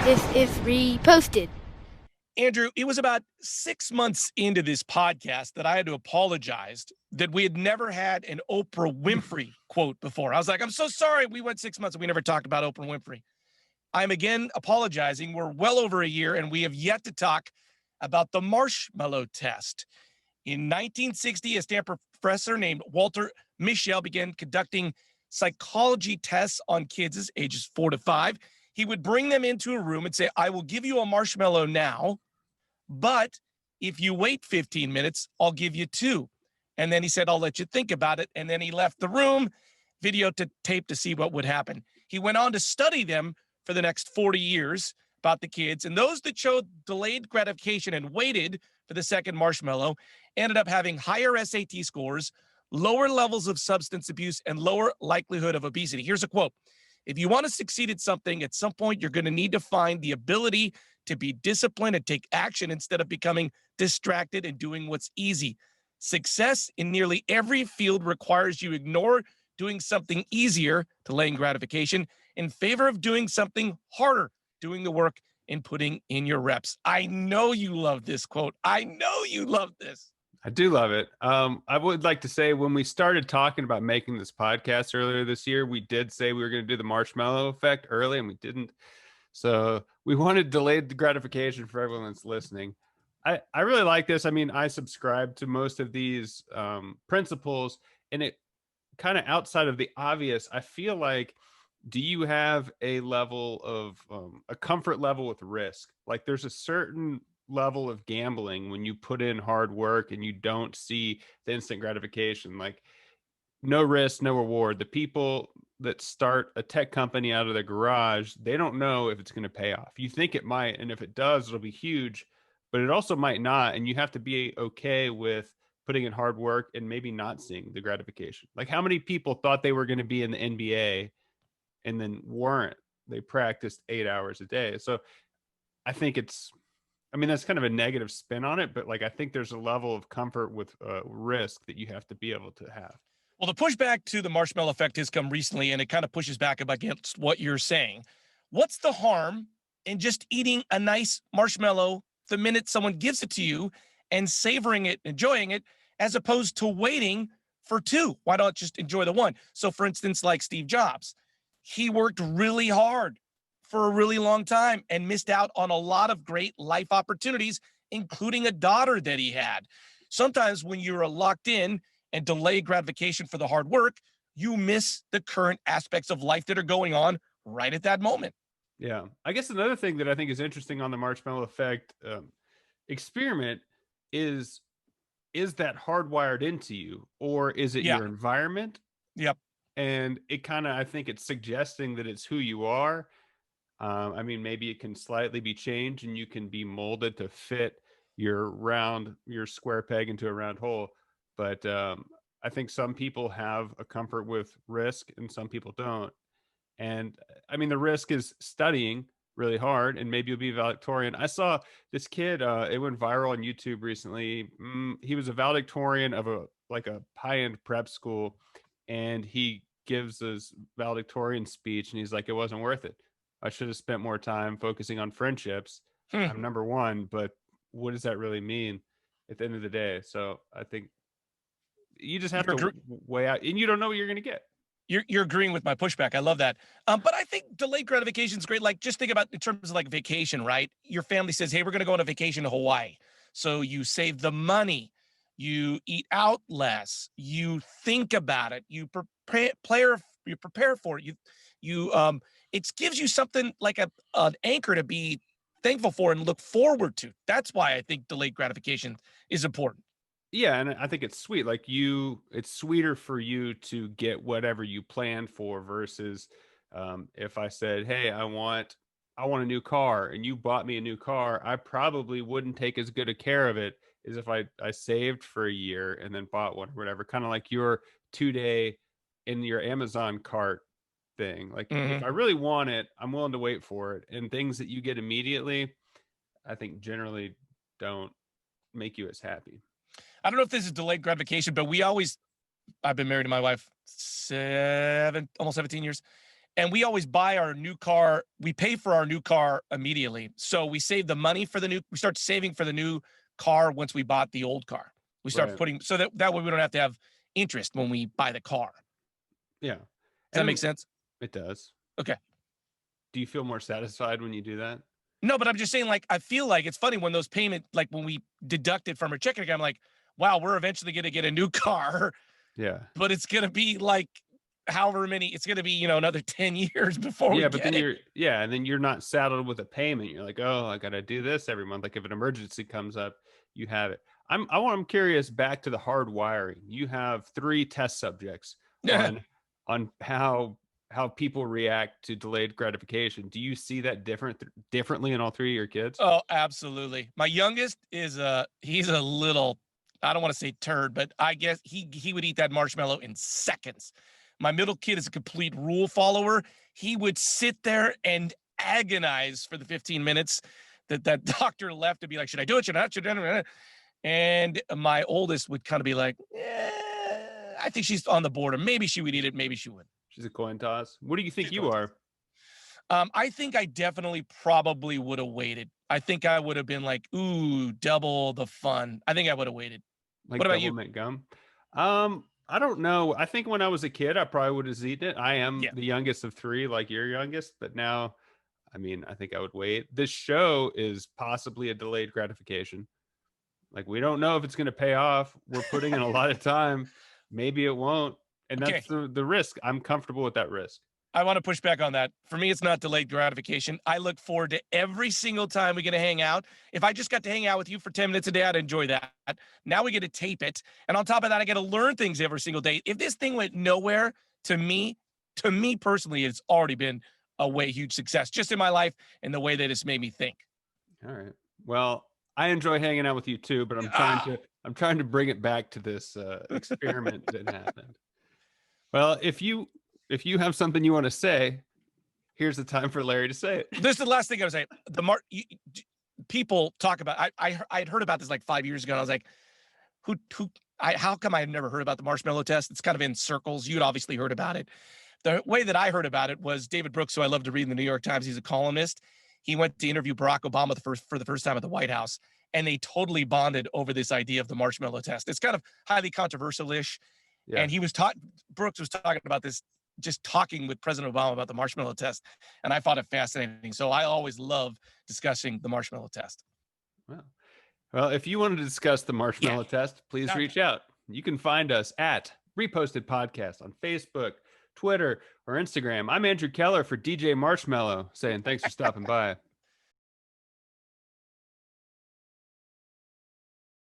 This is reposted. Andrew, it was about 6 months into this podcast that I had to apologize that we had never had an Oprah Winfrey quote before. I was like, I'm so sorry. We went 6 months and we never talked about Oprah Winfrey. I'm again apologizing. We're well over a year and we have yet to talk about the Marshmallow test. In 1960, a Stanford professor named Walter Mischel began conducting psychology tests on kids ages 4 to 5. He would bring them into a room and say, I will give you a marshmallow now, but if you wait 15 minutes, I'll give you 2. And then he said, I'll let you think about it. And then he left the room, videotape to see what would happen. He went on to study them for the next 40 years about the kids. And those that showed delayed gratification and waited for the second marshmallow ended up having higher SAT scores, lower levels of substance abuse, and lower likelihood of obesity. Here's a quote. If you want to succeed at something, at some point, you're going to need to find the ability to be disciplined and take action instead of becoming distracted and doing what's easy. Success in nearly every field requires you ignore doing something easier, delaying gratification, in favor of doing something harder, doing the work and putting in your reps. I know you love this quote. I know you love this. I do love it. I would like to say when we started talking about making this podcast earlier this year, we did say we were going to do the marshmallow effect early and we didn't. So we wanted delayed gratification for everyone that's listening. I really like this. I mean, I subscribe to most of these principles, and it kind of outside of the obvious, I feel like, do you have a level of a comfort level with risk? Like there's a certain level of gambling when you put in hard work and you don't see the instant gratification. Like no risk, no reward. The people that start a tech company out of their garage, they don't know if it's going to pay off. You think it might, and if it does, it'll be huge, but it also might not. And you have to be okay with putting in hard work and maybe not seeing the gratification. Like how many people thought they were going to be in the NBA and then weren't? They practiced 8 hours a day. So I think that's kind of a negative spin on it, but like I think there's a level of comfort with risk that you have to be able to have. Well, the pushback to the marshmallow effect has come recently, and it kind of pushes back against what you're saying. What's the harm in just eating a nice marshmallow the minute someone gives it to you and savoring it, enjoying it, as opposed to waiting for 2? Why not just enjoy the one? So, for instance, like Steve Jobs, he worked really hard for a really long time and missed out on a lot of great life opportunities, including a daughter that he had. Sometimes when you're locked in and delay gratification for the hard work, you miss the current aspects of life that are going on right at that moment. Yeah. I guess another thing that I think is interesting on the marshmallow effect experiment is that hardwired into you, or is it your environment? Yep. And it kind of, I think it's suggesting that it's who you are. I mean, maybe it can slightly be changed and you can be molded to fit your square peg into a round hole. But I think some people have a comfort with risk and some people don't. And I mean, the risk is studying really hard and maybe you'll be valedictorian. I saw this kid, it went viral on YouTube recently. He was a valedictorian of a high-end prep school, and he gives his valedictorian speech and he's like, it wasn't worth it. I should have spent more time focusing on friendships. I'm number one, but what does that really mean at the end of the day? So I think you just have to weigh out, and you don't know what you're going to get. You're agreeing with my pushback. I love that. But I think delayed gratification is great. Like, just think about in terms of like vacation, right? Your family says, hey, we're going to go on a vacation to Hawaii. So you save the money, you eat out less, you think about it, you prepare for it. It gives you something like an anchor to be thankful for and look forward to. That's why I think delayed gratification is important. Yeah, and I think it's sweet. Like it's sweeter for you to get whatever you planned for versus if I said, hey, I want a new car, and you bought me a new car, I probably wouldn't take as good a care of it as if I saved for a year and then bought one or whatever. Kind of like your 2-day in your Amazon cart thing. Like if I really want it, I'm willing to wait for it. And things that you get immediately, I think generally don't make you as happy. I don't know if this is delayed gratification, but I've been married to my wife almost 17 years. And we always buy our new car. We pay for our new car immediately. So we save the money for we start saving for the new car once we bought the old car. We start putting, so that way we don't have to have interest when we buy the car. Yeah. Does that make sense? It does. Okay. Do you feel more satisfied when you do that? No, but I'm just saying, like, I feel like it's funny when those like when we deduct it from our checking account, I'm like, wow, we're eventually going to get a new car. Yeah. But it's going to be like, however many, it's going to be, another 10 years before we get it. And then you're not saddled with a payment. You're like, oh, I got to do this every month. Like if an emergency comes up, you have it. I'm curious back to the hard wiring. You have 3 test subjects on how people react to delayed gratification. Do you see that differently in all 3 of your kids? Oh, absolutely. My youngest is he's a little, I don't want to say turd, but I guess he would eat that marshmallow in seconds. My middle kid is a complete rule follower. He would sit there and agonize for the 15 minutes that doctor left to be like, should I do it? Should I not? Should I not? And my oldest would kind of be like, I think she's on the border. Maybe she would eat it. Maybe she would. She's a coin toss. What do you think you are? I think I definitely probably would have waited. I think I would have been like, ooh, double the fun. I think I would have waited. Like what about you? Mint gum? I don't know. I think when I was a kid, I probably would have eaten it. I am the youngest of 3, like your youngest, but now, I mean, I think I would wait. This show is possibly a delayed gratification. Like we don't know if it's going to pay off. We're putting in a lot of time. Maybe it won't. And that's the risk. I'm comfortable with that risk. I want to push back on that. For me, it's not delayed gratification. I look forward to every single time we get to hang out. If I just got to hang out with you for 10 minutes a day, I'd enjoy that. Now we get to tape it. And on top of that, I get to learn things every single day. If this thing went nowhere, to me personally, it's already been a way huge success just in my life and the way that it's made me think. All right. Well, I enjoy hanging out with you too, but I'm trying to bring it back to this experiment that happened. Well, if you have something you want to say, here's the time for Larry to say it. This is the last thing I was saying. People talk about. I had heard about this like 5 years ago. And I was like, how come I had never heard about the marshmallow test? It's kind of in circles. You'd obviously heard about it. The way that I heard about it was David Brooks, who I love to read in the New York Times. He's a columnist. He went to interview Barack Obama for the first time at the White House, and they totally bonded over this idea of the marshmallow test. It's kind of highly controversial-ish. Yeah. And Brooks was talking about this, just talking with President Obama about the marshmallow test. And I found it fascinating. So I always love discussing the marshmallow test. Well, if you want to discuss the marshmallow test, please reach out. You can find us at Reposted Podcast on Facebook, Twitter, or Instagram. I'm Andrew Keller for DJ Marshmallow saying thanks for stopping by.